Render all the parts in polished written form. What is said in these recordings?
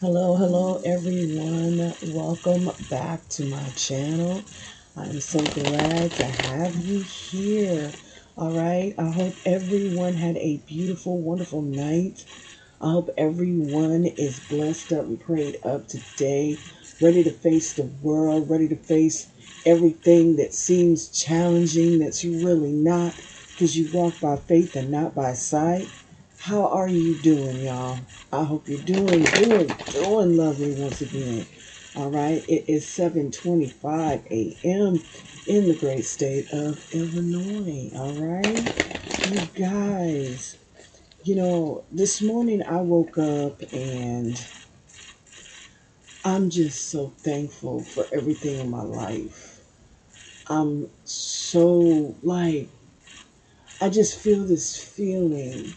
Hello, hello everyone. Welcome back to my channel. I'm so glad to have you here. All right. I hope everyone had a beautiful, wonderful night. I hope everyone is blessed up and prayed up today, ready to face the world, ready to face everything that seems challenging that's really not, because you walk by faith and not by sight. How are you doing, y'all? I hope you're doing lovely once again. All right. It is 7:25 a.m. in the great state of Illinois. All right. You guys, this morning I woke up and I'm just so thankful for everything in my life. I'm so like, I just feel this feeling,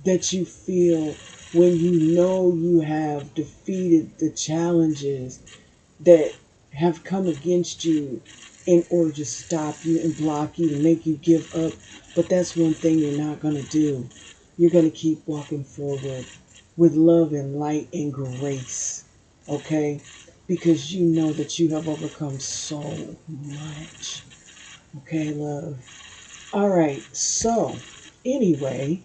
that you feel when you know you have defeated the challenges that have come against you in order to stop you and block you and make you give up. But that's one thing you're not going to do. You're going to keep walking forward with love and light and grace. Okay? Because you know that you have overcome so much. Okay, love. All right. So, anyway,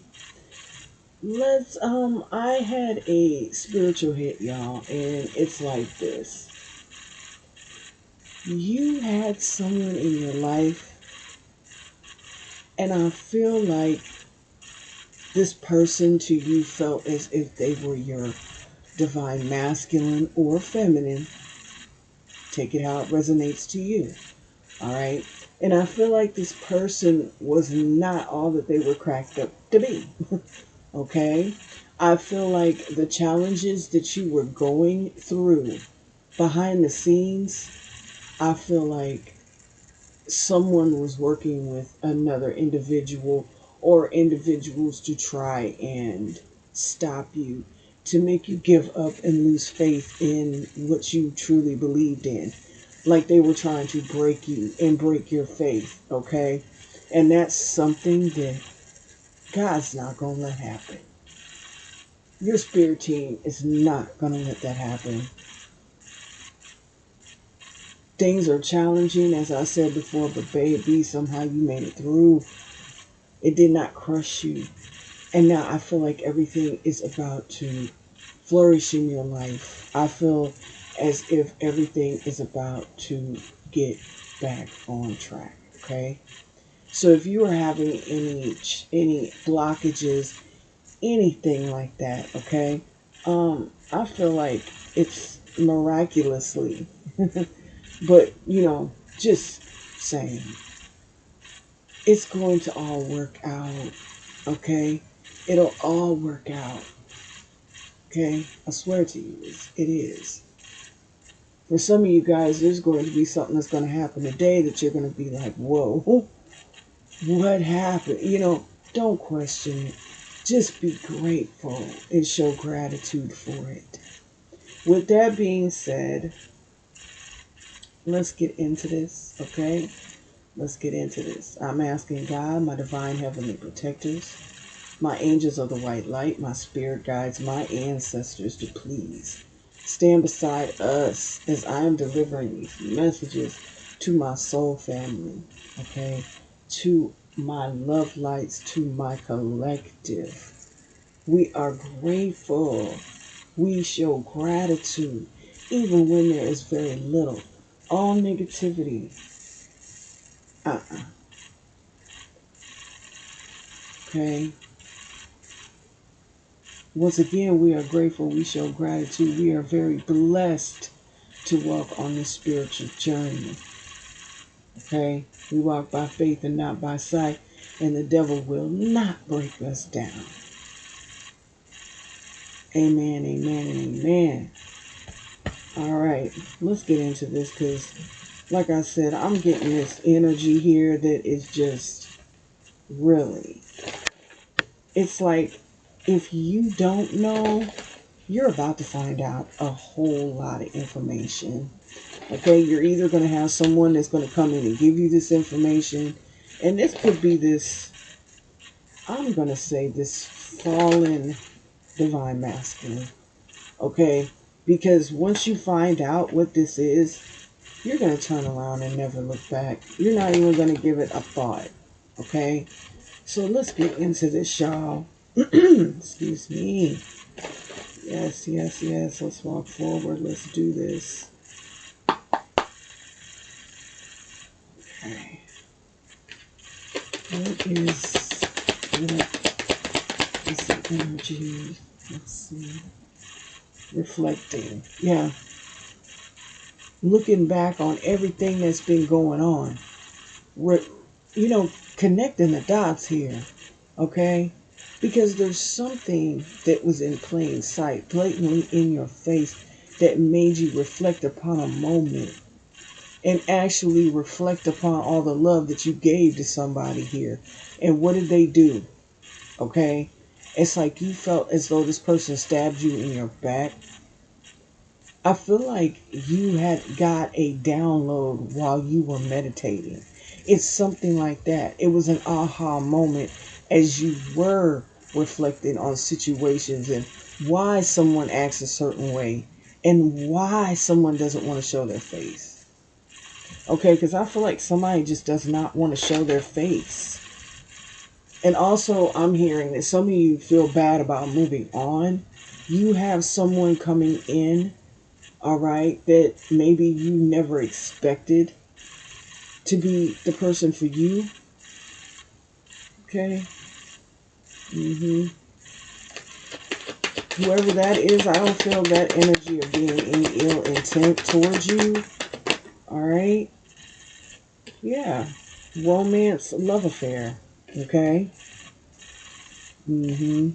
I had a spiritual hit, y'all, and it's like this. You had someone in your life, and I feel like this person to you felt as if they were your divine masculine or feminine. Take it how it resonates to you. All right. And I feel like this person was not all that they were cracked up to be. Okay. I feel like the challenges that you were going through behind the scenes, I feel like someone was working with another individual or individuals to try and stop you, to make you give up and lose faith in what you truly believed in. Like they were trying to break you and break your faith, okay? And that's something that God's not going to let happen. Your spirit team is not going to let that happen. Things are challenging, as I said before, but baby, somehow you made it through. It did not crush you. And now I feel like everything is about to flourish in your life. I feel as if everything is about to get back on track. Okay. So if you are having any blockages, anything like that, okay, I feel like it's miraculously, but just saying, it's going to all work out. Okay, it'll all work out. Okay, I swear to you, it is. For some of you guys, there's going to be something that's going to happen today that you're going to be like, whoa, what happened? Don't question it. Just be grateful and show gratitude for it. With that being said, let's get into this, okay? Let's get into this. I'm asking God, my divine heavenly protectors, my angels of the white light, my spirit guides, my ancestors to please stand beside us as I am delivering these messages to my soul family, okay? To my love lights, to my collective. We are grateful. We show gratitude even when there is very little. All negativity. Uh-uh. Okay? Once again, we are grateful. We show gratitude. We are very blessed to walk on this spiritual journey. Okay? We walk by faith and not by sight, and the devil will not break us down. Amen, amen, and amen. All right, let's get into this because, like I said, I'm getting this energy here that is just really, it's like if you don't know, you're about to find out a whole lot of information. Okay, you're either going to have someone that's going to come in and give you this information, and this could be this, I'm going to say, this fallen divine masculine. Okay? Because once you find out what this is, you're going to turn around and never look back. You're not even going to give it a thought. Okay? So let's get into this, y'all. Excuse me. Yes, yes, yes. Let's walk forward. Let's do this. Okay. What is the energy? Let's see. Reflecting. Yeah. Looking back on everything that's been going on. We're, connecting the dots here. Okay? Because there's something that was in plain sight, blatantly in your face, that made you reflect upon a moment and actually reflect upon all the love that you gave to somebody here. And what did they do? Okay? It's like you felt as though this person stabbed you in your back. I feel like you had got a download while you were meditating. It's something like that. It was an aha moment as you were reflecting on situations and why someone acts a certain way and why someone doesn't want to show their face. Okay, because I feel like somebody just does not want to show their face. And also, I'm hearing that some of you feel bad about moving on. You have someone coming in, all right, that maybe you never expected to be the person for you. Okay? hmm Whoever that is, I don't feel that energy of being any ill intent towards you. All right? Yeah. Romance, love affair. Okay? hmm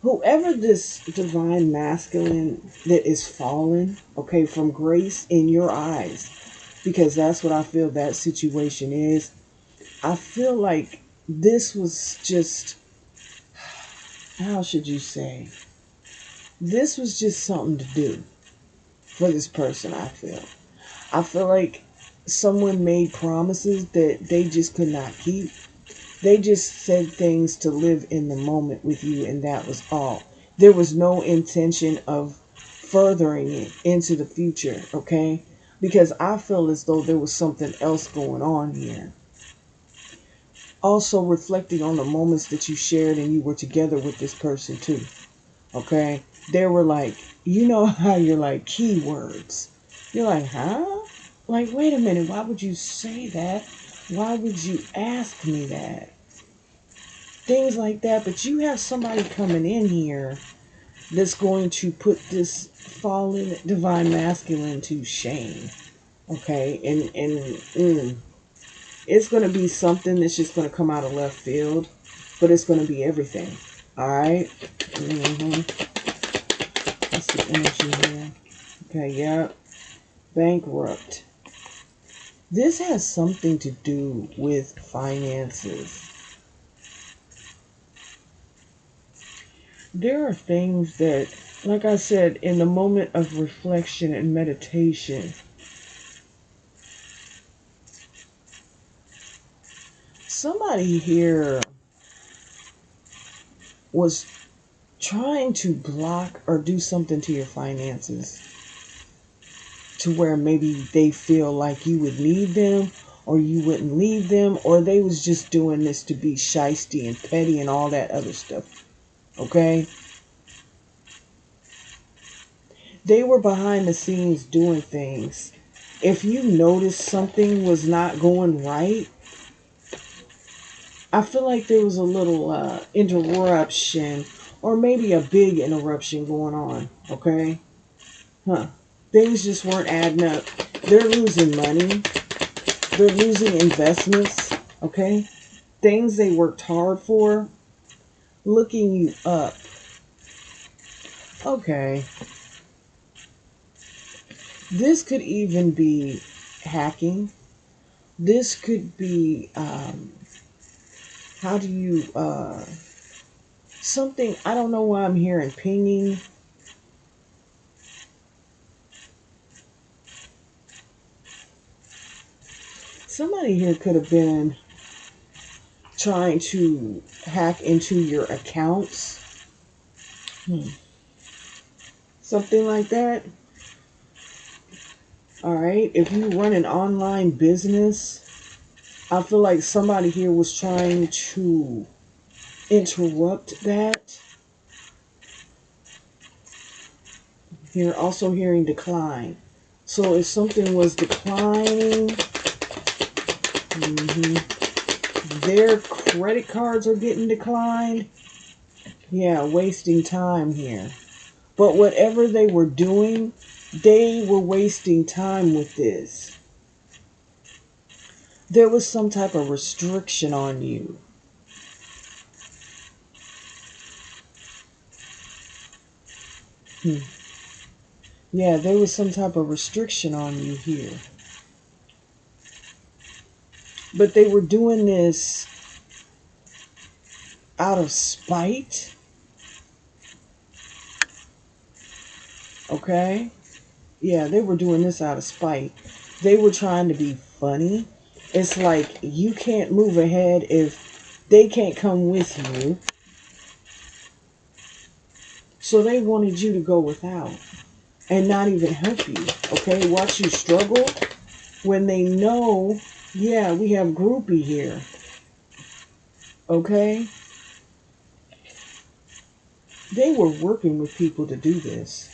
Whoever this divine masculine that is fallen, okay, from grace in your eyes, because that's what I feel that situation is. I feel like this was just, how should you say? This was just something to do for this person, I feel. I feel like someone made promises that they just could not keep. They just said things to live in the moment with you, and that was all. There was no intention of furthering it into the future, okay? Because I feel as though there was something else going on here. Also, reflecting on the moments that you shared and you were together with this person, too, okay? There were like, you know how you're like keywords. You're like, huh? Like, wait a minute, why would you say that? Why would you ask me that? Things like that, but you have somebody coming in here that's going to put this fallen divine masculine to shame. Okay, and it's going to be something that's just going to come out of left field, but it's going to be everything. All right. That's the energy here. Okay, yeah. Bankrupt. This has something to do with finances. There are things that, like I said, in the moment of reflection and meditation, somebody here was trying to block or do something to your finances to where maybe they feel like you would need them or you wouldn't leave them, or they was just doing this to be shisty and petty and all that other stuff. Okay? They were behind the scenes doing things. If you noticed something was not going right, I feel like there was a little interruption or maybe a big interruption going on. Okay? Huh. Things just weren't adding up. They're losing money. They're losing investments. Okay? Things they worked hard for, looking you up. Okay. This could even be hacking. This could be, how do you, something, I don't know why I'm hearing pinging. Somebody here could have been trying to hack into your accounts. Hmm. Something like that. All right. If you run an online business, I feel like somebody here was trying to interrupt that. Here, also hearing decline. So if something was declining, their credit cards are getting declined. Yeah, wasting time here. But whatever they were doing, they were wasting time with this. There was some type of restriction on you. Hmm. Yeah, there was some type of restriction on you here. But they were doing this out of spite. Okay? Yeah, they were doing this out of spite. They were trying to be funny. It's like you can't move ahead if they can't come with you. So they wanted you to go without and not even help you. Okay? Watch you struggle when they know, yeah, we have groupie here. Okay? They were working with people to do this.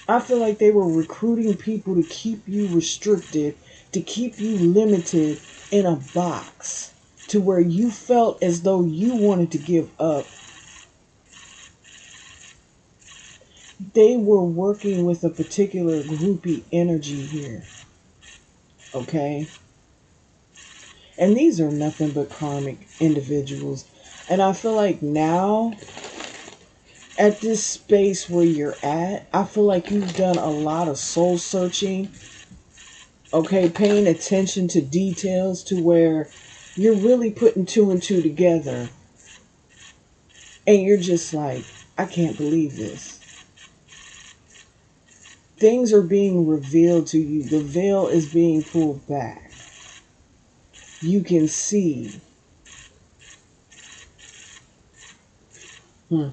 I feel like they were recruiting people to keep you restricted, to keep you limited in a box, to where you felt as though you wanted to give up. They were working with a particular groupie energy here. Okay? And these are nothing but karmic individuals. And I feel like now, at this space where you're at, I feel like you've done a lot of soul searching. Okay, paying attention to details to where you're really putting two and two together. And you're just like, I can't believe this. Things are being revealed to you. The veil is being pulled back. You can see. Hmm.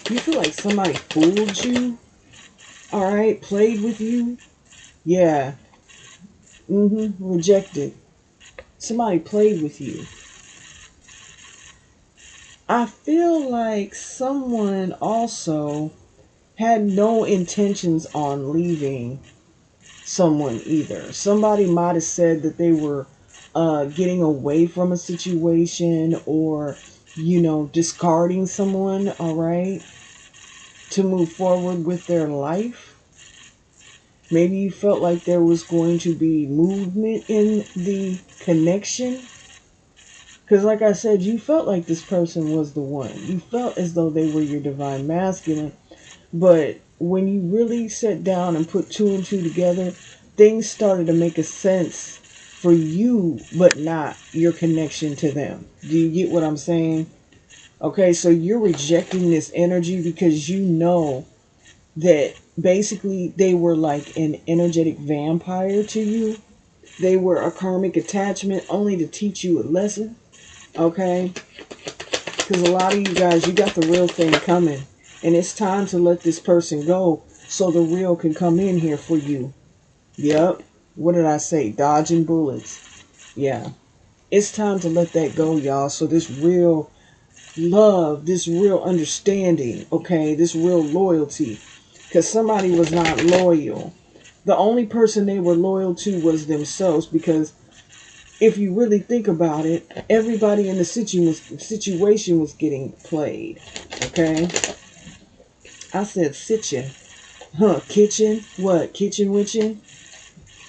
You feel like somebody fooled you? All right, played with you? Yeah. Rejected. Somebody played with you. I feel like someone also had no intentions on leaving someone either. Somebody might have said that they were getting away from a situation, or, discarding someone, all right, to move forward with their life. Maybe you felt like there was going to be movement in the connection. Because, like I said, you felt like this person was the one. You felt as though they were your divine masculine. But when you really sat down and put two and two together, things started to make a sense for you, but not your connection to them. Do you get what I'm saying? Okay, so you're rejecting this energy because you know that basically they were like an energetic vampire to you. They were a karmic attachment only to teach you a lesson. Okay? Because a lot of you guys, you got the real thing coming. And it's time to let this person go so the real can come in here for you. Yep. What did I say? Dodging bullets. Yeah. It's time to let that go, y'all. So this real love, this real understanding, okay, this real loyalty. Because somebody was not loyal. The only person they were loyal to was themselves, because if you really think about it, everybody in the situation was getting played. Okay? I said sitchin. Huh, kitchen? What? Kitchen witching?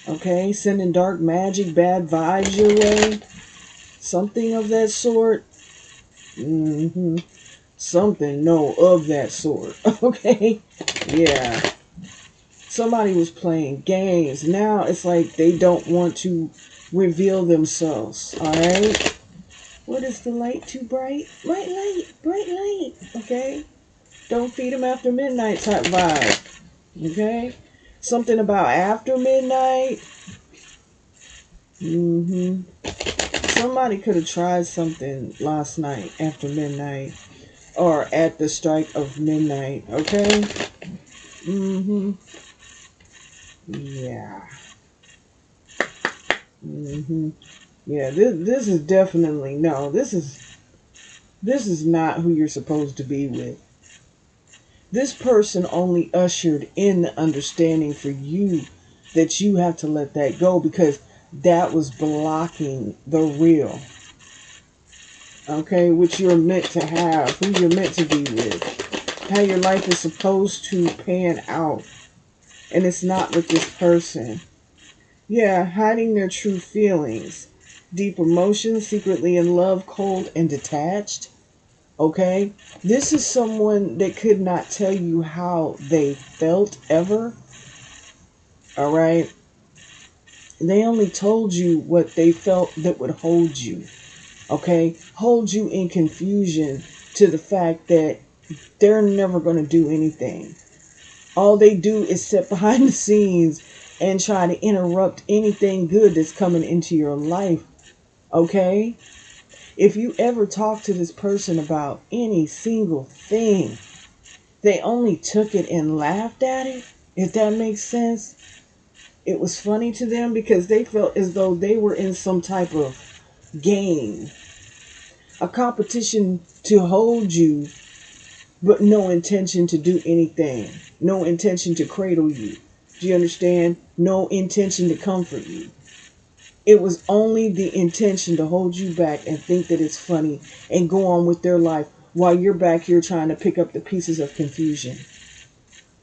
Okay, sending dark magic, bad vibes your way? Something of that sort? Something, no, of that sort. Okay? Yeah. Somebody was playing games. Now it's like they don't want to reveal themselves. Alright? What is the light too bright? Bright light, bright light. Okay? Don't feed them after midnight type vibe. Okay? Something about after midnight. somebody could have tried something last night after midnight or at the strike of midnight, okay? Mm-hmm. Yeah. Mm-hmm. Yeah, this is definitely, no, this is not who you're supposed to be with. This person only ushered in the understanding for you that you have to let that go because that was blocking the real. Okay, which you're meant to have, who you're meant to be with, how your life is supposed to pan out. And it's not with this person. Yeah, hiding their true feelings, deep emotions, secretly in love, cold and detached. Okay, this is someone that could not tell you how they felt ever. All right, they only told you what they felt that would hold you. Okay, hold you in confusion to the fact that they're never going to do anything. All they do is sit behind the scenes and try to interrupt anything good that's coming into your life. Okay, if you ever talk to this person about any single thing, they only took it and laughed at it, if that makes sense. It was funny to them because they felt as though they were in some type of game, a competition to hold you, but no intention to do anything, no intention to cradle you. Do you understand? No intention to comfort you. It was only the intention to hold you back and think that it's funny and go on with their life while you're back here trying to pick up the pieces of confusion.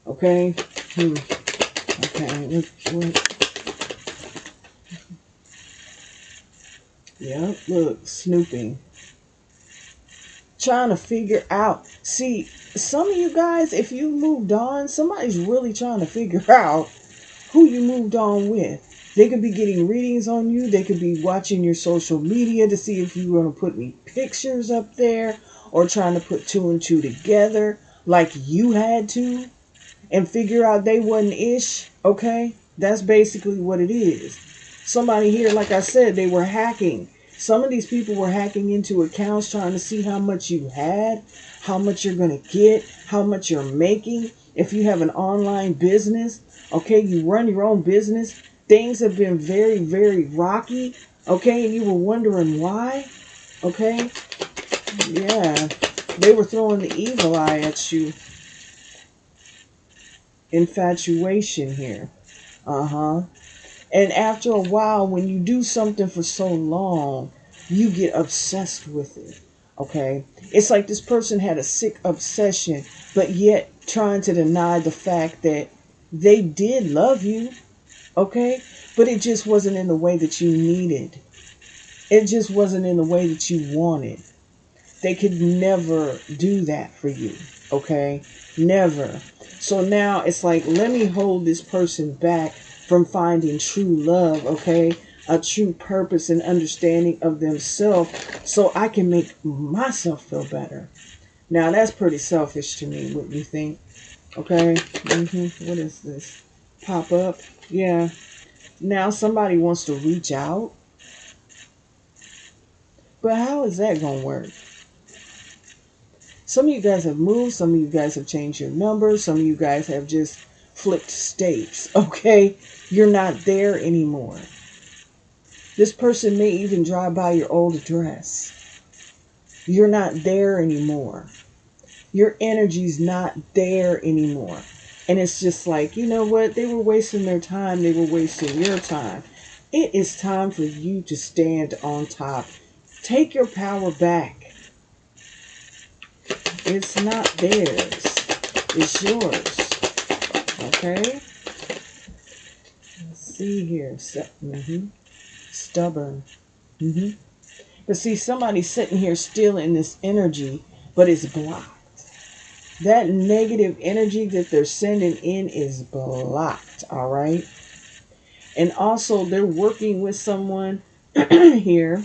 Okay? Okay. Yeah, look, snooping. Trying to figure out. See, some of you guys, if you moved on, somebody's really trying to figure out who you moved on with. They could be getting readings on you. They could be watching your social media to see if you want to put any pictures up there or trying to put two and two together like you had to and figure out they wasn't ish. Okay? That's basically what it is. Somebody here, like I said, they were hacking. Some of these people were hacking into accounts trying to see how much you had, how much you're going to get, how much you're making. If you have an online business, okay, you run your own business, things have been very, very rocky, okay, and you were wondering why, okay? Yeah, they were throwing the evil eye at you. Infatuation here. Uh-huh. And after a while, when you do something for so long, you get obsessed with it. Okay? It's like this person had a sick obsession, but yet trying to deny the fact that they did love you. Okay? But it just wasn't in the way that you needed. It just wasn't in the way that you wanted. They could never do that for you. Okay? Never. So now it's like, let me hold this person back from finding true love, okay? A true purpose and understanding of themselves so I can make myself feel better. Now that's pretty selfish to me, what you think? Okay? What is this? Pop up? Yeah. Now somebody wants to reach out. But how is that going to work? Some of you guys have moved. Some of you guys have changed your number. Some of you guys have just flipped states. Okay? You're not there anymore. This person may even drive by your old address. You're not there anymore. Your energy's not there anymore. And it's just like, you know what? They were wasting their time. They were wasting your time. It is time for you to stand on top. Take your power back. It's not theirs. It's yours. Okay? Let's see here. Stubborn. But see, somebody's sitting here still in this energy, but it's blocked. That negative energy that they're sending in is blocked, all right? And also, they're working with someone here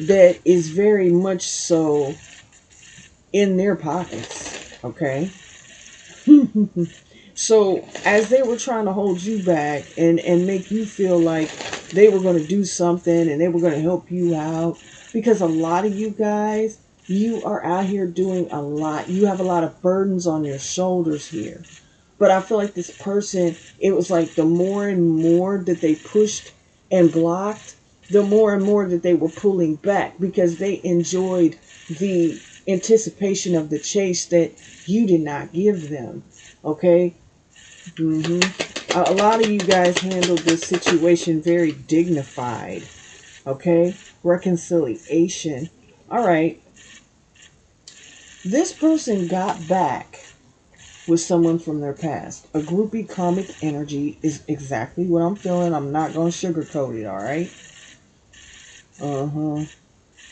that is very much so in their pockets, okay? So, as they were trying to hold you back and make you feel like they were going to do something and they were going to help you out. Because a lot of you guys, you are out here doing a lot. You have a lot of burdens on your shoulders here. But I feel like this person, it was like the more and more that they pushed and blocked, the more and more that they were pulling back because they enjoyed the anticipation of the chase that you did not give them. Okay? A lot of you guys handled this situation very dignified. Okay? Reconciliation. All right. This person got back with someone from their past. A groupie karmic energy is exactly what I'm feeling. I'm not going to sugarcoat it, all right?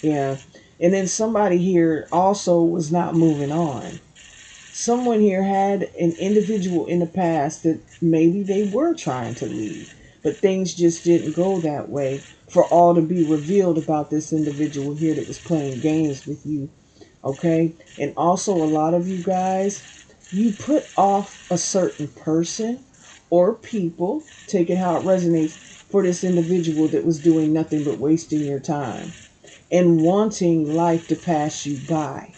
Yeah. And then somebody here also was not moving on. Someone here had an individual in the past that maybe they were trying to leave, but things just didn't go that way for all to be revealed about this individual here that was playing games with you. Okay? And also, a lot of you guys, you put off a certain person or people, take it how it resonates, for this individual that was doing nothing but wasting your time and wanting life to pass you by.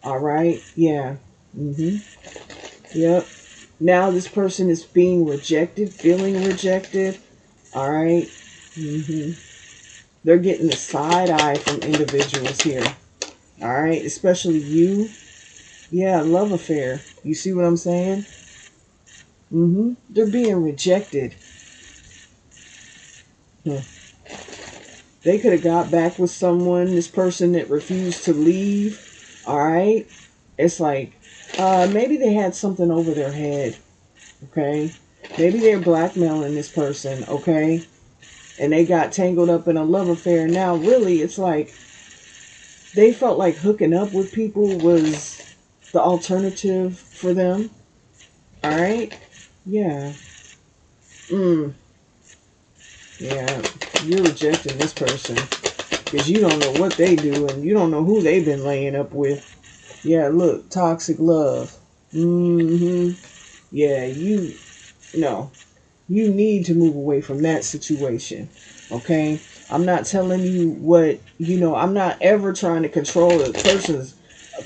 All right? Yeah. Yep. Now this person is being rejected, feeling rejected. All right? They're getting the side eye from individuals here. All right? Especially you. Yeah, love affair. You see what I'm saying? They're being rejected. They could have got back with someone, this person that refused to leave. All right? It's like, maybe they had something over their head. Okay? Maybe they're blackmailing this person. Okay? And they got tangled up in a love affair. Now, really, it's like they felt like hooking up with people was the alternative for them. All right? Yeah. Yeah. You're rejecting this person because you don't know what they do and you don't know who they've been laying up with. Yeah, look, toxic love. Yeah, you need to move away from that situation. Okay? I'm not telling you what, I'm not ever trying to control a person's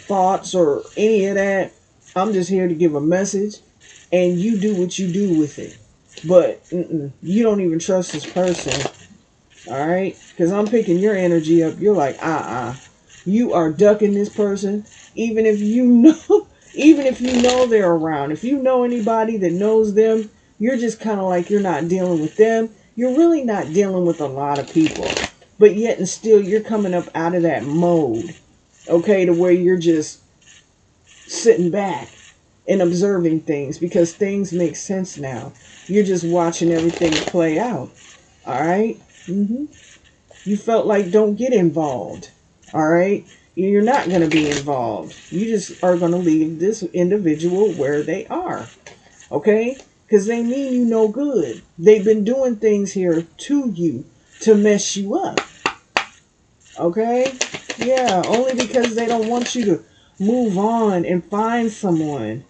thoughts or any of that. I'm just here to give a message and you do what you do with it. But you don't even trust this person. All right? Because I'm picking your energy up. You're like, you are ducking this person, even if you know, even if you know they're around. If you know anybody that knows them, you're just kind of like you're not dealing with them. You're really not dealing with a lot of people, but yet and still you're coming up out of that mode, okay, to where you're just sitting back and observing things because things make sense now. You're just watching everything play out. All right. You felt like don't get involved. All right. You're not going to be involved. You just are going to leave this individual where they are. Okay. Because they mean you no good. They've been doing things here to you to mess you up. Okay. Yeah. Only because they don't want you to move on and find someone.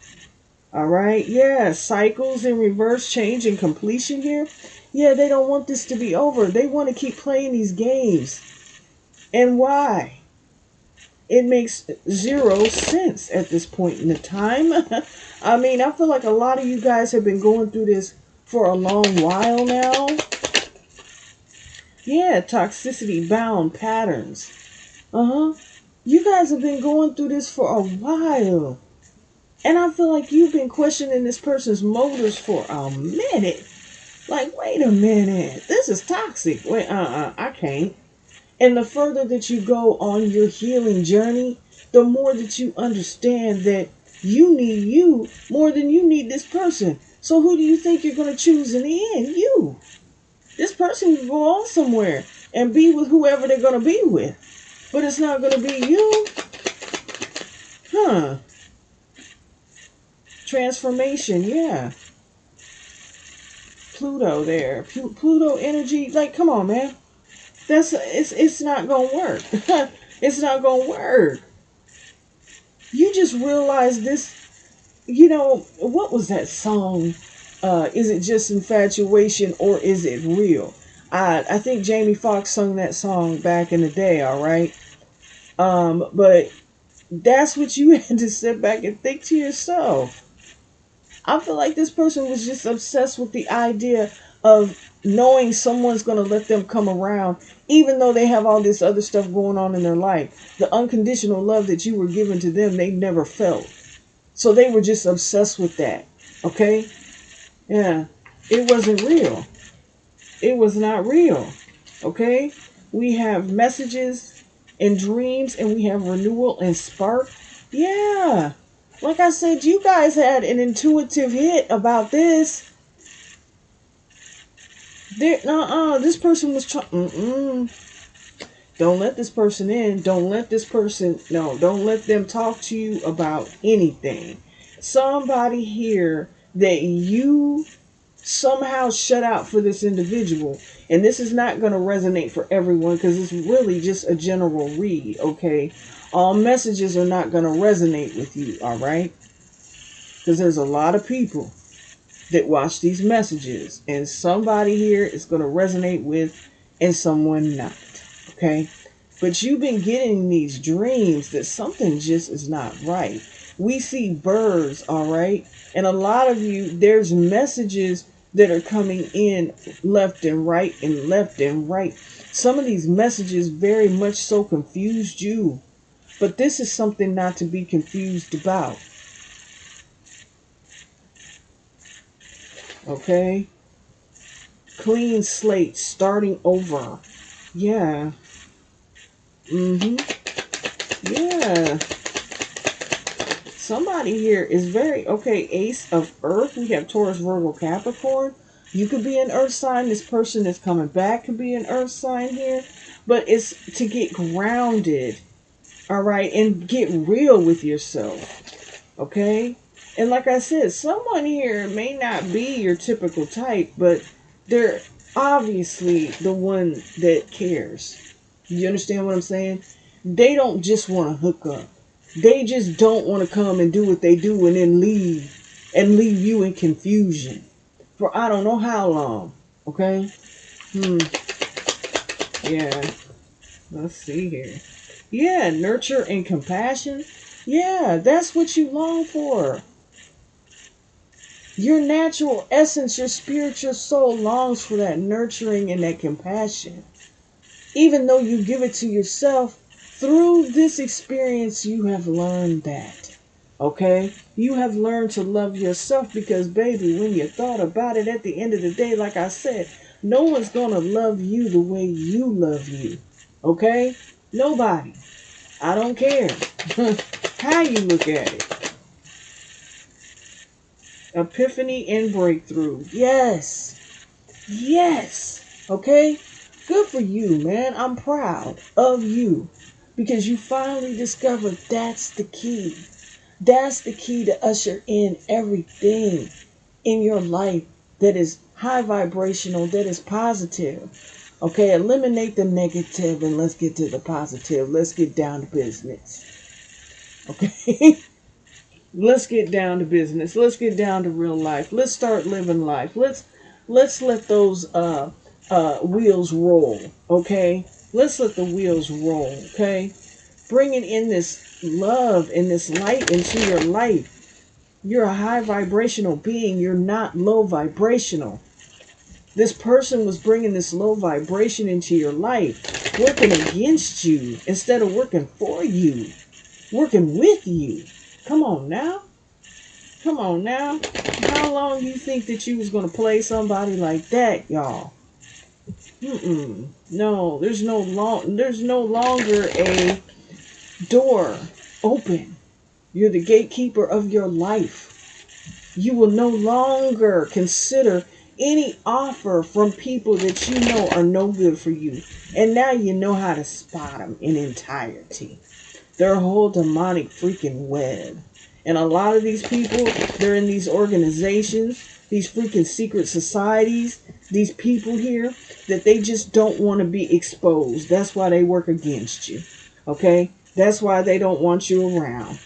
All right. Yeah. Cycles in reverse, change and completion here. Yeah, they don't want this to be over. They want to keep playing these games. And why? It makes zero sense at this point in the time. I mean, I feel like a lot of you guys have been going through this for a long while now. Yeah, toxicity bound patterns. You guys have been going through this for a while. And I feel like you've been questioning this person's motives for a minute. Like, wait a minute, this is toxic. Wait, I can't. And the further that you go on your healing journey, the more that you understand that you need you more than you need this person. So who do you think you're going to choose in the end? You. This person can go on somewhere and be with whoever they're going to be with. But it's not going to be you. Transformation, yeah. Pluto there. Pluto energy. Like, come on, man. It's not gonna work. It's not gonna work. You just realize this. What was that song? Is it just infatuation or is it real? I think Jamie Foxx sung that song back in the day, all right? But that's what you had to sit back and think to yourself. I feel like this person was just obsessed with the idea of knowing someone's going to let them come around, even though they have all this other stuff going on in their life. The unconditional love that you were given to them, they never felt. So they were just obsessed with that. Okay? Yeah. It wasn't real. It was not real. Okay? We have messages and dreams, and we have renewal and spark. Yeah. Like I said, you guys had an intuitive hit about this. This person was trying. Don't let this person in. Don't let this person. No, don't let them talk to you about anything. Somebody here that you somehow shut out for this individual. And this is not going to resonate for everyone because it's really just a general read, okay? All messages are not going to resonate with you, all right? Because there's a lot of people that watch these messages, and somebody here is going to resonate with and someone not, okay? But you've been getting these dreams that something just is not right. We see birds, all right? And a lot of you, there's messages that are coming in left and right and left and right. Some of these messages very much so confused you. But this is something not to be confused about. Okay? Clean slate, starting over. Yeah. Mm-hmm. Yeah. Somebody here is very, okay, Ace of Earth. We have Taurus, Virgo, Capricorn. You could be an Earth sign. This person that's coming back could be an Earth sign here. But it's to get grounded, all right, and get real with yourself, okay? And like I said, someone here may not be your typical type, but they're obviously the one that cares. You understand what I'm saying? They don't just want to hook up. They just don't want to come and do what they do and then leave and leave you in confusion for I don't know how long. Okay? Yeah. Let's see here. Yeah, nurture and compassion. Yeah, that's what you long for. Your natural essence, your spiritual soul longs for that nurturing and that compassion. Even though you give it to yourself, through this experience, you have learned that. Okay? You have learned to love yourself because, baby, when you thought about it at the end of the day, like I said, no one's going to love you the way you love you. Okay? Nobody. I don't care how you look at it. Epiphany and breakthrough. Yes. Yes. Okay? Good for you, man. I'm proud of you because you finally discovered that's the key. That's the key to usher in everything in your life that is high vibrational, that is positive. Okay, eliminate the negative and let's get to the positive. Let's get down to business. Okay? Let's get down to business. Let's get down to real life. Let's start living life. Let's let those wheels roll. Okay, let's let the wheels roll. Okay, bringing in this love and this light into your life. You're a high vibrational being. You're not low vibrational. This person was bringing this low vibration into your life, working against you instead of working for you, working with you. Come on now. Come on now. How long do you think that you was going to play somebody like that, y'all? No, there's no longer a door open. You're the gatekeeper of your life. You will no longer consider any offer from people that you know are no good for you. And now you know how to spot them in entirety. They're a whole demonic freaking web. And a lot of these people, they're in these organizations, these freaking secret societies, these people here that they just don't want to be exposed. That's why they work against you. Okay? That's why they don't want you around.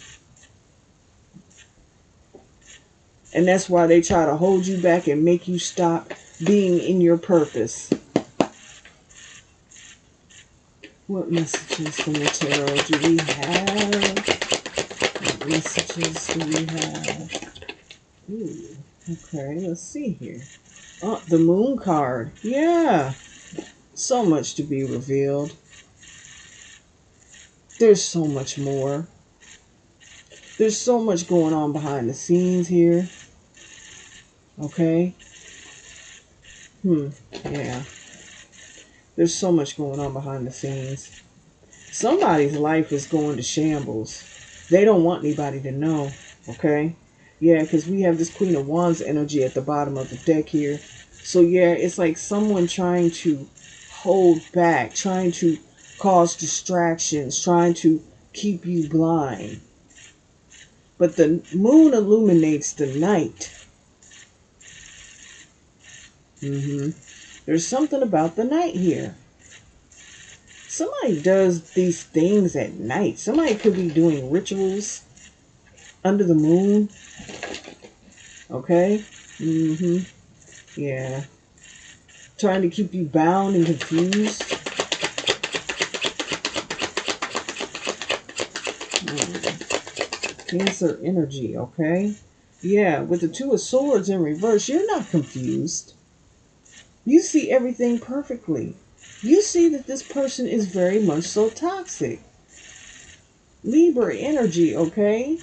And that's why they try to hold you back and make you stop being in your purpose. What messages from the tarot do we have? What messages do we have? Ooh, okay, let's see here. Oh, the moon card. Yeah. So much to be revealed. There's so much more. There's so much going on behind the scenes here. Okay? Yeah. There's so much going on behind the scenes. Somebody's life is going to shambles. They don't want anybody to know. Okay? Yeah, because we have this Queen of Wands energy at the bottom of the deck here. So yeah, it's like someone trying to hold back, trying to cause distractions, trying to keep you blind. But the moon illuminates the night. There's something about the night here. Somebody does these things at night. Somebody could be doing rituals under the moon. Okay? Yeah. Trying to keep you bound and confused. Cancer energy, okay? Yeah, with the Two of Swords in reverse, you're not confused. You see everything perfectly. You see that this person is very much so toxic. Libra energy, okay?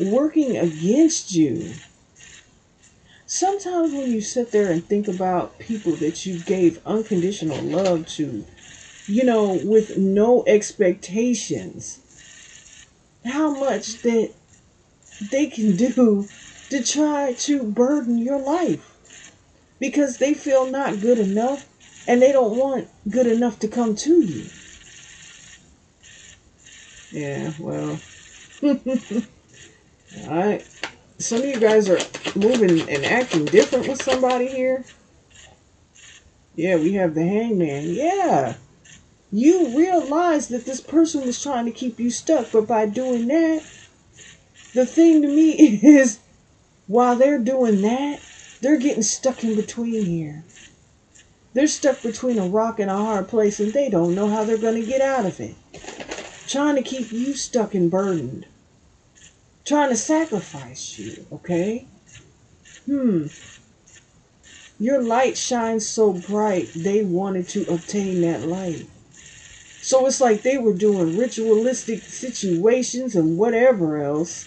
Working against you. Sometimes when you sit there and think about people that you gave unconditional love to, with no expectations, how much that they can do to try to burden your life because they feel not good enough and they don't want good enough to come to you. Yeah, well, alright. Some of you guys are moving and acting different with somebody here. Yeah, we have the Hangman. Yeah. You realize that this person was trying to keep you stuck, but by doing that, the thing to me is, while they're doing that, they're getting stuck in between here. They're stuck between a rock and a hard place, and they don't know how they're going to get out of it. Trying to keep you stuck and burdened. Trying to sacrifice you, okay? Your light shines so bright, they wanted to obtain that light. So it's like they were doing ritualistic situations and whatever else.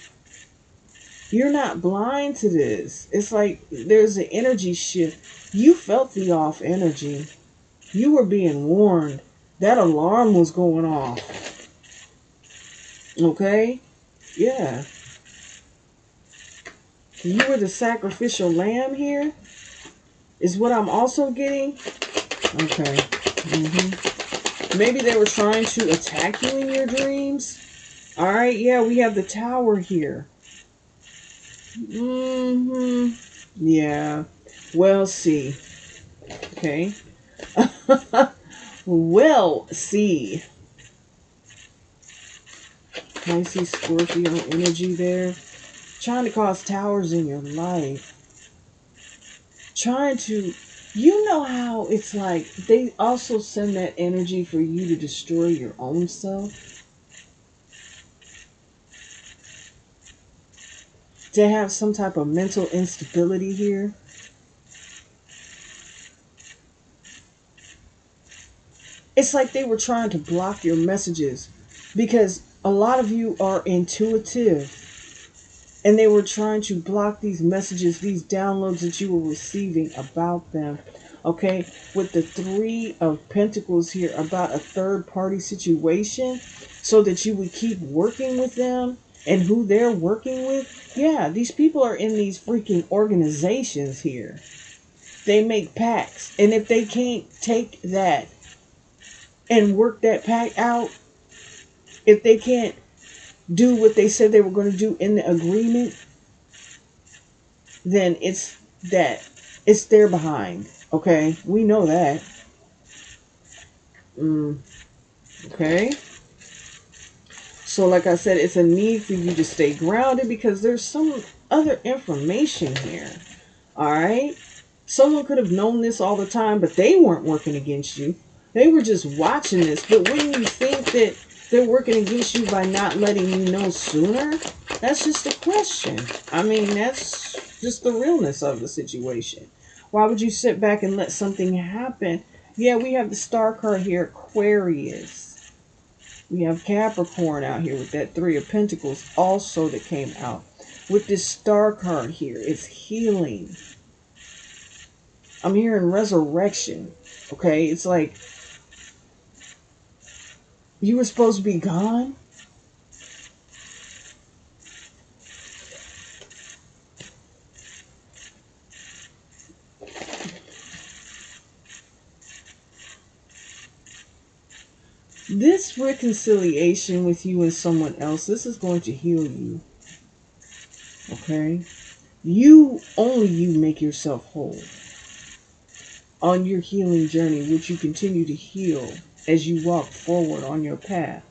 You're not blind to this. It's like there's an energy shift. You felt the off energy. You were being warned. That alarm was going off. Okay? Yeah. You were the sacrificial lamb here? Is what I'm also getting? Okay. Maybe they were trying to attack you in your dreams. Alright, yeah, we have the tower here. Yeah. Well, see. Okay. Well, see. Pisces, Scorpio energy there. Trying to cause towers in your life. Trying to, you know how it's like they also send that energy for you to destroy your own self? To have some type of mental instability here? It's like they were trying to block your messages because a lot of you are intuitive and they were trying to block these messages, these downloads that you were receiving about them. Okay, with the Three of Pentacles here about a third party situation so that you would keep working with them and who they're working with. Yeah, these people are in these freaking organizations here. They make pacts, and if they can't take that and work that pact out, if they can't do what they said they were going to do in the agreement, then it's their behind. Okay, we know that. Okay, so like I said, it's a need for you to stay grounded because there's some other information here. All right, Someone could have known this all the time, but they weren't working against you. They were just watching this. But wouldn't you think that they're working against you by not letting you know sooner? That's just a question. I mean, that's just the realness of the situation. Why would you sit back and let something happen? Yeah, we have the star card here, Aquarius. We have Capricorn out here with that Three of Pentacles also that came out. With this star card here, it's healing. I'm hearing resurrection. Okay, it's like you were supposed to be gone. This reconciliation with you and someone else, this is going to heal you. Okay? You, only you make yourself whole on your healing journey, which you continue to heal as you walk forward on your path.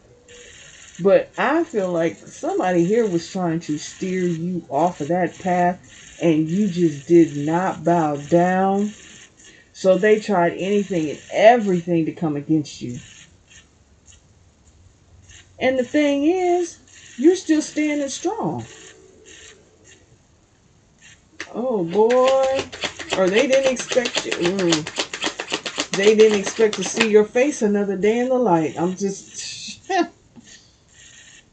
But I feel like somebody here was trying to steer you off of that path and you just did not bow down. So they tried anything and everything to come against you. And the thing is, you're still standing strong. Oh boy. Or they didn't expect you. They didn't expect to see your face another day in the light. I'm just...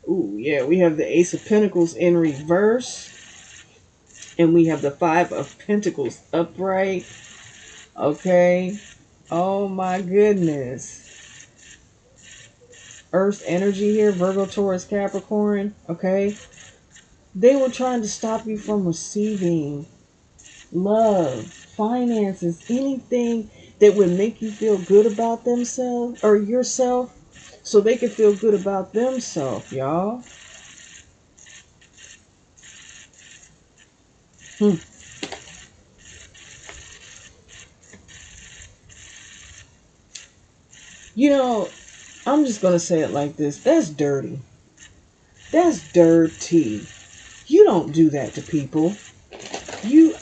Ooh, yeah, we have the Ace of Pentacles in reverse. And we have the Five of Pentacles upright. Okay. Oh my goodness. Earth energy here, Virgo, Taurus, Capricorn. Okay. They were trying to stop you from receiving love, finances, anything that would make you feel good about themselves or yourself so they could feel good about themselves, y'all. You know, I'm just going to say it like this. That's dirty. That's dirty. You don't do that to people.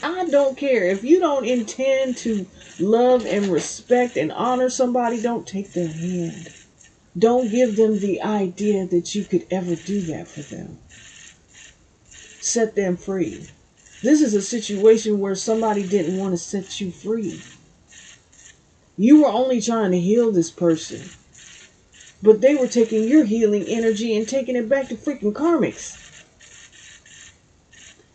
I don't care. If you don't intend to love and respect and honor somebody, don't take their hand. Don't give them the idea that you could ever do that for them. Set them free. This is a situation where somebody didn't want to set you free. You were only trying to heal this person. But they were taking your healing energy and taking it back to freaking karmics.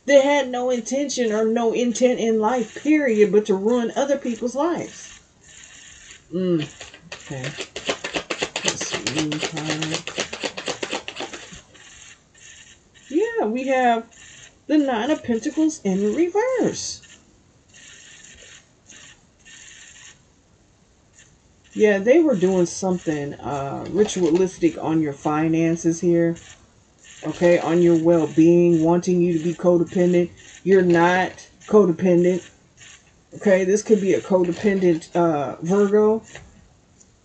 They had no intention or no intent in life, period, but to ruin other people's lives. Okay. Let's see. Yeah, we have the Nine of Pentacles in reverse. Yeah, they were doing something ritualistic on your finances here. Okay, on your well-being, wanting you to be codependent. You're not codependent. Okay, this could be a codependent Virgo.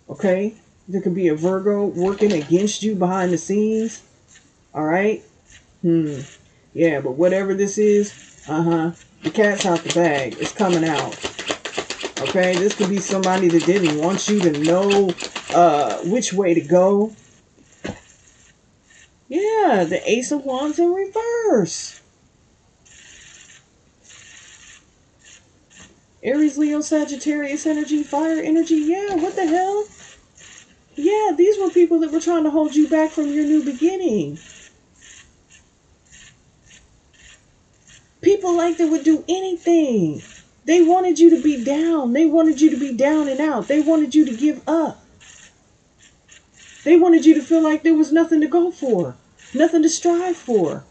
Okay, there could be a Virgo working against you behind the scenes. All right. Yeah, but whatever this is, the cat's out the bag. It's coming out. Okay, this could be somebody that didn't want you to know which way to go. Yeah, the Ace of Wands in reverse. Aries, Leo, Sagittarius energy, fire energy. Yeah, what the hell? Yeah, these were people that were trying to hold you back from your new beginning. People like that would do anything. They wanted you to be down. They wanted you to be down and out. They wanted you to give up. They wanted you to feel like there was nothing to go for, nothing to strive for.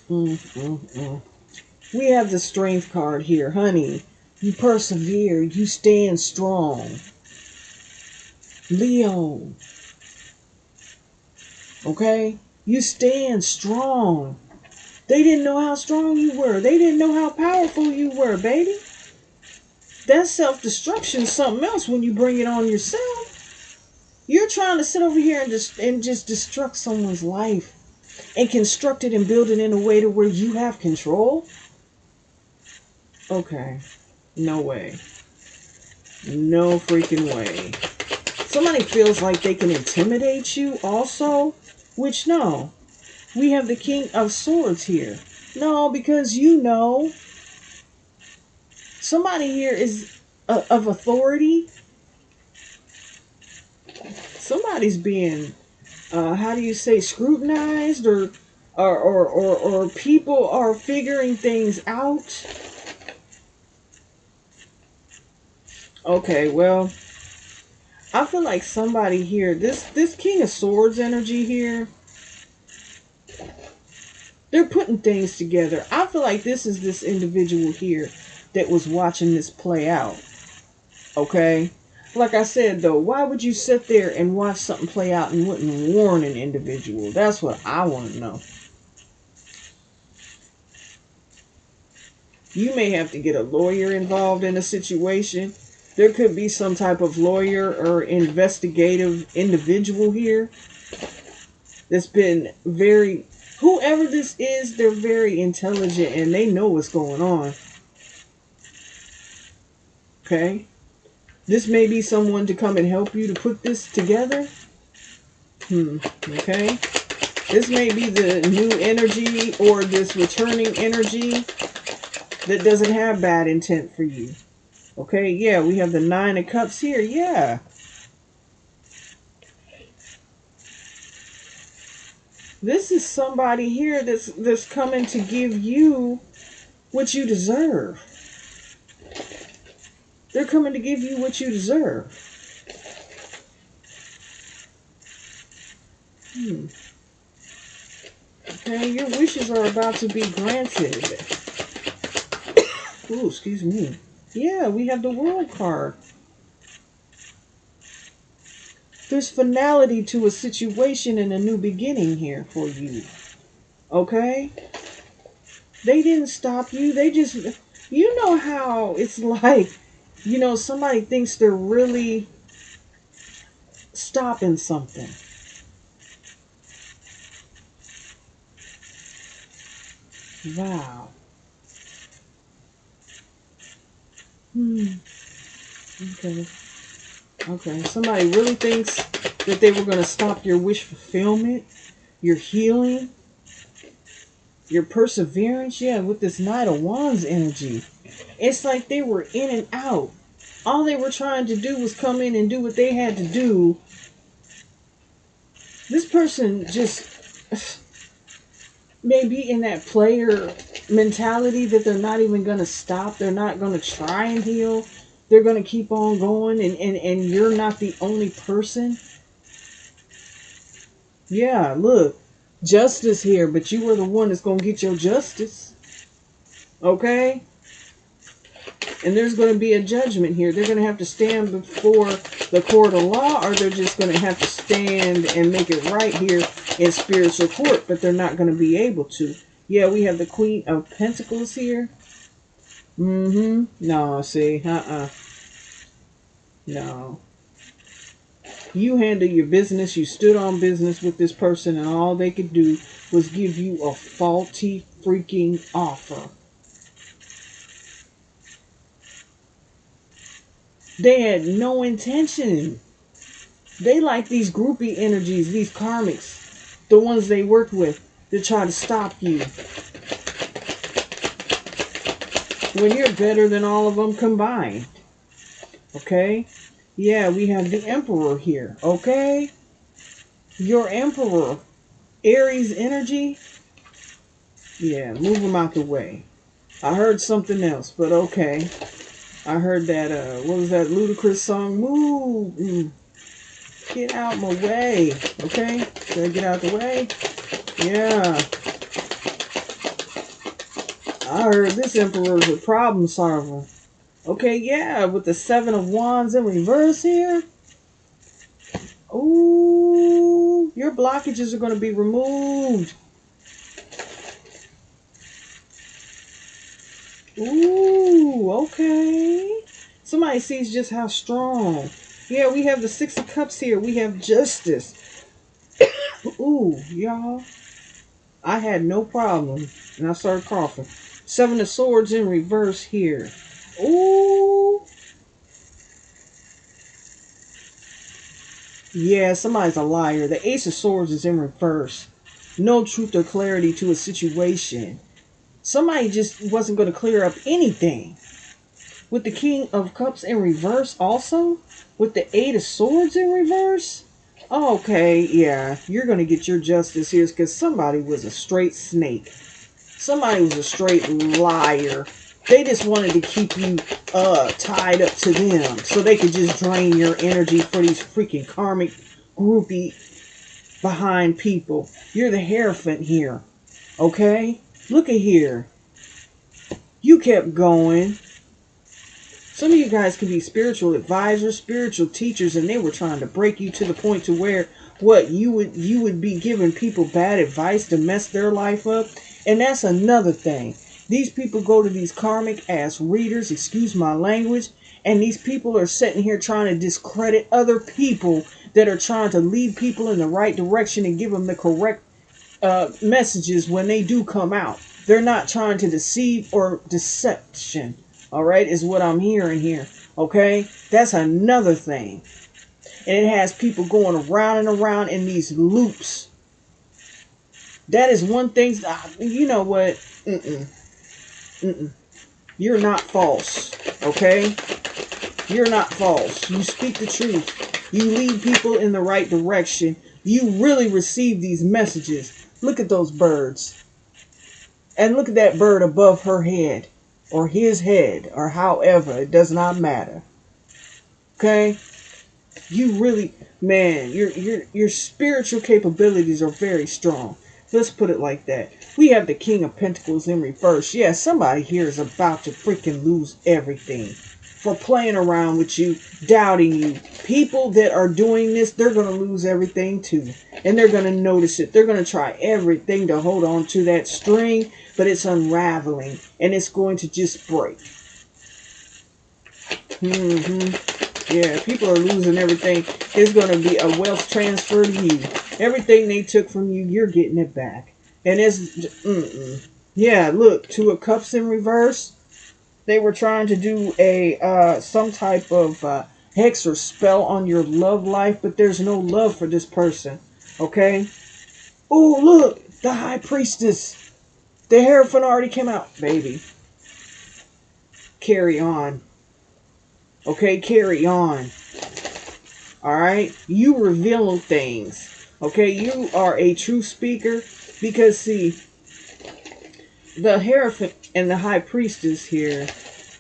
We have the Strength card here, honey. You persevere. You stand strong. Leo. Okay? You stand strong. They didn't know how strong you were. They didn't know how powerful you were, baby. That self-destruction is something else when you bring it on yourself. You're trying to sit over here and just destruct someone's life and construct it and build it in a way to where you have control? Okay. No way. No freaking way. Somebody feels like they can intimidate you also, which no. We have the King of Swords here. No, because you know, somebody here is of authority. Somebody's being, how do you say, scrutinized, or people are figuring things out. Okay, well, I feel like somebody here, this King of Swords energy here, they're putting things together. I feel like this is this individual here that was watching this play out. Okay? Like I said, though, why would you sit there and watch something play out and wouldn't warn an individual? That's what I want to know. You may have to get a lawyer involved in a situation. There could be some type of lawyer or investigative individual here that's been very, whoever this is, they're very intelligent and they know what's going on. Okay? This may be someone to come and help you to put this together. Okay? This may be the new energy or this returning energy that doesn't have bad intent for you. Okay? Yeah, we have the Nine of Cups here. Yeah. This is somebody here that's coming to give you what you deserve. They're coming to give you what you deserve. Okay, your wishes are about to be granted. Oh, excuse me. Yeah, we have the World card. There's finality to a situation and a new beginning here for you. Okay? They didn't stop you. They just, you know how it's like, you know, somebody thinks they're really stopping something. Wow. Okay. Okay. Somebody really thinks that they were going to stop your wish fulfillment, your healing, your perseverance. Yeah, with this Knight of Wands energy. It's like they were in and out. All they were trying to do was come in and do what they had to do. This person just may be in that player mentality that they're not even going to stop. They're not going to try and heal. They're going to keep on going, and you're not the only person. Yeah, look, justice here, but you were the one that's going to get your justice. Okay? And there's going to be a judgment here. They're going to have to stand before the court of law, or they're just going to have to stand and make it right here in spiritual court, but they're not going to be able to. Yeah, we have the Queen of Pentacles here. No, see, no. You handle your business. You stood on business with this person, and all they could do was give you a faulty freaking offer. They had no intention. They like these groupie energies, these karmics, the ones they work with, to try to stop you. When you're better than all of them combined. Okay? Yeah, we have the Emperor here. Okay? Your Emperor. Aries energy. Yeah, move them out the way. I heard something else, but okay. I heard that, what was that ludicrous song? Move. Get out my way. Okay? Should I get out the way? Yeah. I heard this Emperor is a problem solver. Okay, yeah, with the Seven of Wands in reverse here. Ooh, your blockages are going to be removed. Ooh, okay. Somebody sees just how strong. Yeah, we have the Six of Cups here. We have justice. Ooh, y'all. I had no problem. And I started coughing. Seven of Swords in reverse here. Ooh. Yeah, somebody's a liar. The Ace of Swords is in reverse. No truth or clarity to a situation. Somebody just wasn't going to clear up anything. With the King of Cups in reverse also? With the Eight of Swords in reverse? Okay, yeah. You're going to get your justice here because somebody was a straight snake. Somebody was a straight liar. They just wanted to keep you tied up to them so they could just drain your energy for these freaking karmic groupie behind people. You're the Hierophant here. Okay? Look at here. You kept going. Some of you guys can be spiritual advisors, spiritual teachers, and they were trying to break you to the point to where what you would be giving people bad advice to mess their life up. And that's another thing. These people go to these karmic ass readers, excuse my language, and these people are sitting here trying to discredit other people that are trying to lead people in the right direction and give them the correct messages when they do come out. They're not trying to deceive or deception. All right, is what I'm hearing here. Okay, that's another thing. And it has people going around and around in these loops. That is one thing. You know what? You're not false. Okay? You're not false. You speak the truth. You lead people in the right direction. You really receive these messages. Look at those birds. And look at that bird above her head. Or his head. Or however. It does not matter. Okay? You really, man, your spiritual capabilities are very strong. Let's put it like that. We have the King of Pentacles in reverse. Yeah, somebody here is about to freaking lose everything for playing around with you, doubting you. People that are doing this, they're going to lose everything too. And they're going to notice it. They're going to try everything to hold on to that string, but it's unraveling and it's going to just break. Yeah, people are losing everything. It's going to be a wealth transfer to you. Everything they took from you, you're getting it back. And it's, yeah, look, Two of Cups in reverse. They were trying to do a some type of hex or spell on your love life, but there's no love for this person. Okay? Oh, look, the High Priestess. The Hierophant already came out, baby. Carry on. Okay, carry on. Alright? You reveal things. Okay? You are a true speaker. Because, see, the Hierophant and the High Priestess here.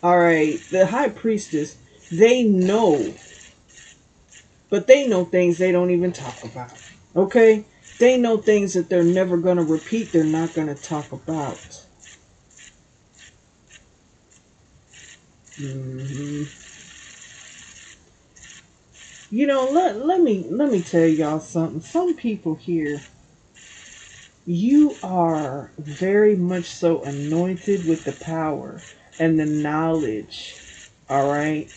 Alright? The High Priestess, they know. But they know things they don't even talk about. Okay? They know things that they're never going to repeat. They're not going to talk about. You know, let me tell y'all something. Some people here, you are very much so anointed with the power and the knowledge. All right?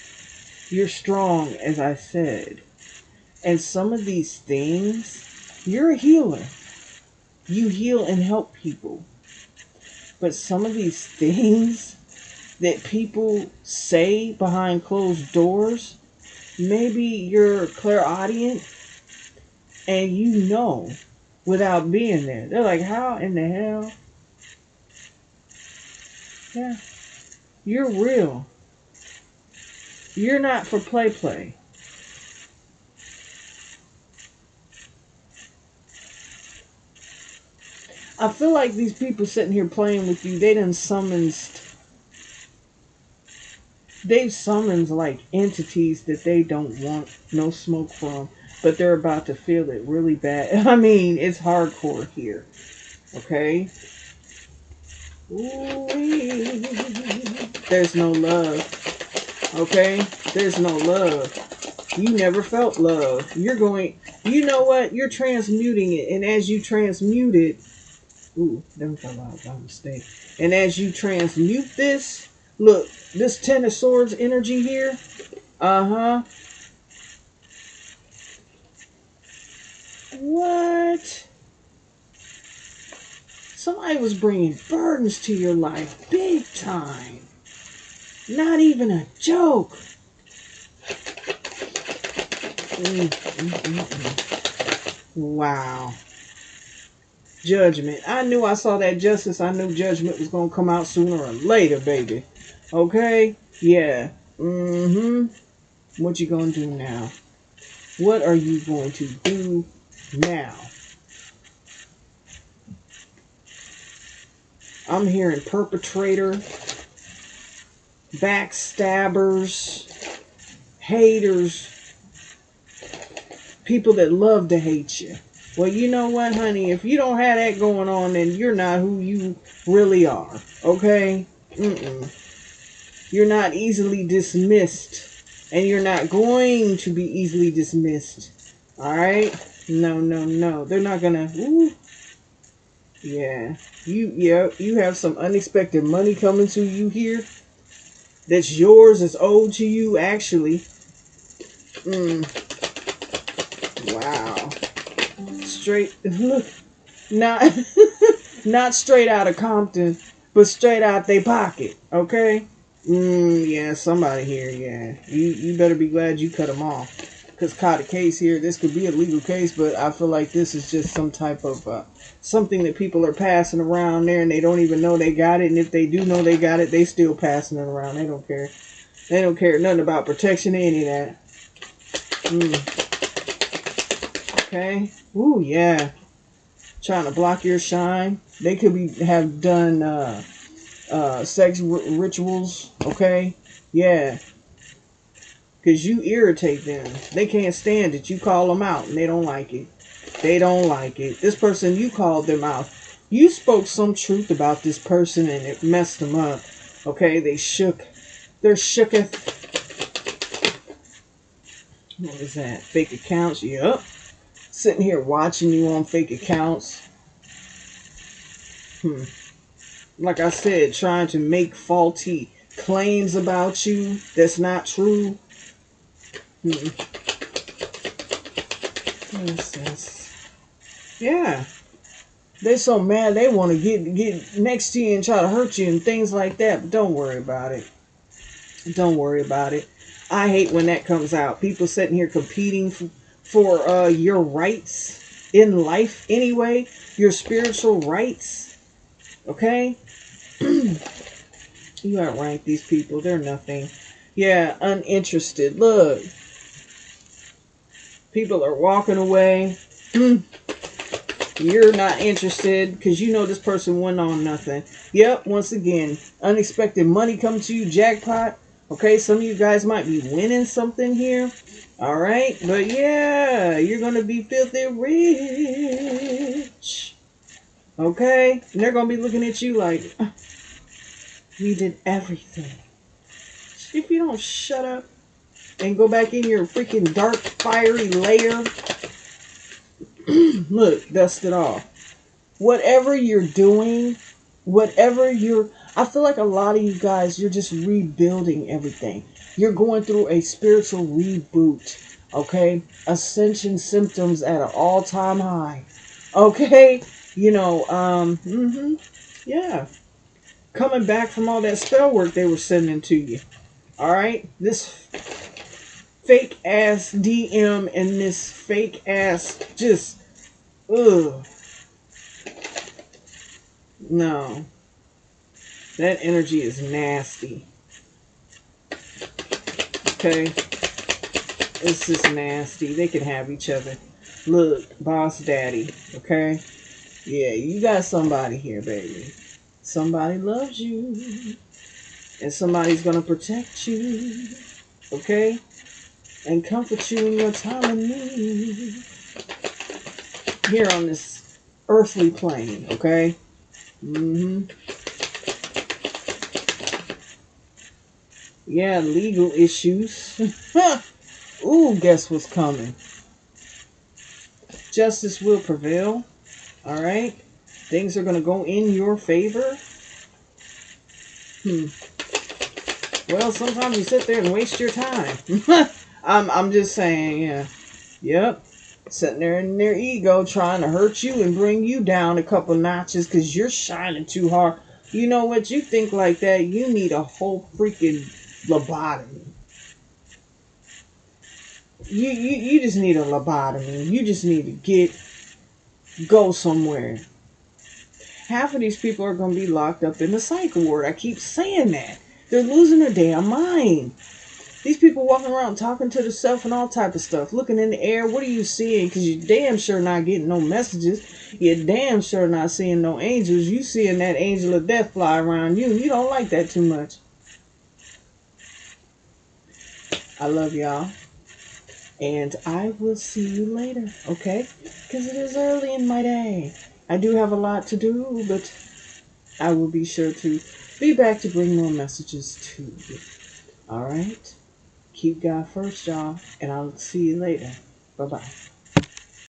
You're strong, as I said. And some of these things, you're a healer. You heal and help people. But some of these things that people say behind closed doors, maybe you're clairaudient and you know without being there. They're like, how in the hell? Yeah, you're real. You're not for play. I feel like these people sitting here playing with you, they've summoned like entities that they don't want no smoke from, but they're about to feel it really bad. I mean, it's hardcore here. Okay? Ooh-wee. There's no love. Okay? There's no love. You never felt love. You know what? You're transmuting it. And as you transmute it, ooh, that fell out by mistake. And as you transmute this, look, this Ten of Swords energy here, what? Somebody was bringing burdens to your life, big time. Not even a joke. Wow. Judgment. I knew I saw that justice. I knew judgment was going to come out sooner or later, baby. Okay? Yeah. What you going to do now? What are you going to do now? I'm hearing perpetrator, backstabbers, haters, people that love to hate you. Well, you know what, honey? If you don't have that going on, then you're not who you really are. Okay? You're not easily dismissed. And you're not going to be easily dismissed. Alright? No, no, no. They're not gonna... Ooh. Yeah. You have some unexpected money coming to you here. That's yours. It's owed to you, actually. Wow. Straight... Look. Not straight out of Compton, but straight out their pocket. Okay? Yeah, somebody here, yeah. You better be glad you cut them off. Because caught a case here. This could be a legal case, but I feel like this is just some type of something that people are passing around there and they don't even know they got it. And if they do know they got it, they still passing it around. They don't care. They don't care nothing about protection or any of that. Okay. Ooh, yeah. Trying to block your shine. They could have done sex rituals. Okay. Yeah. Because you irritate them. They can't stand it. You call them out and they don't like it. They don't like it. This person, you called them out. You spoke some truth about this person and it messed them up. Okay, they shook. They're shooketh. What is that? Fake accounts? Yup. Sitting here watching you on fake accounts. Like I said, trying to make faulty claims about you that's not true. What is this? Yeah. They're so mad they want to get next to you and try to hurt you and things like that. But don't worry about it. Don't worry about it. I hate when that comes out. People sitting here competing for your rights in life anyway. Your spiritual rights. Okay? You outrank these people. They're nothing. Yeah, uninterested. Look. People are walking away. You're not interested because you know this person went on nothing. Yep, once again, unexpected money come to you, jackpot. Okay, some of you guys might be winning something here. All right, but yeah, you're going to be filthy rich. Okay, and they're going to be looking at you like, we did everything. If you don't shut up and go back in your freaking dark, fiery lair. Look, dust it off. Whatever you're doing, I feel like a lot of you guys, you're just rebuilding everything. You're going through a spiritual reboot, okay? Ascension symptoms at an all-time high, okay? You know, yeah. Coming back from all that spell work they were sending to you, all right? This fake ass DM and this fake ass just, ugh. No. That energy is nasty. Okay? It's just nasty. They can have each other. Look, boss daddy. Okay? Yeah, you got somebody here, baby. Somebody loves you. And somebody's going to protect you. Okay? And comfort you in your time of need. Here on this earthly plane. Okay? Yeah, legal issues. Ooh, guess what's coming? Justice will prevail. All right? Things are going to go in your favor. Well, sometimes you sit there and waste your time. I'm just saying, yeah. Yep. Sitting there in their ego trying to hurt you and bring you down a couple notches because you're shining too hard. You know what? You think like that, you need a whole freaking lobotomy. You just need a lobotomy. You just need to go somewhere. Half of these people are going to be locked up in the psych ward. I keep saying that. They're losing their damn mind. These people walking around talking to themselves and all type of stuff. Looking in the air, what are you seeing? Because you're damn sure not getting no messages. You're damn sure not seeing no angels. You seeing that angel of death fly around you. You don't like that too much. I love y'all. And I will see you later, okay? Because it is early in my day. I do have a lot to do, but I will be sure to be back to bring more messages to you. All right? Keep God first, y'all, and I'll see you later. Bye-bye.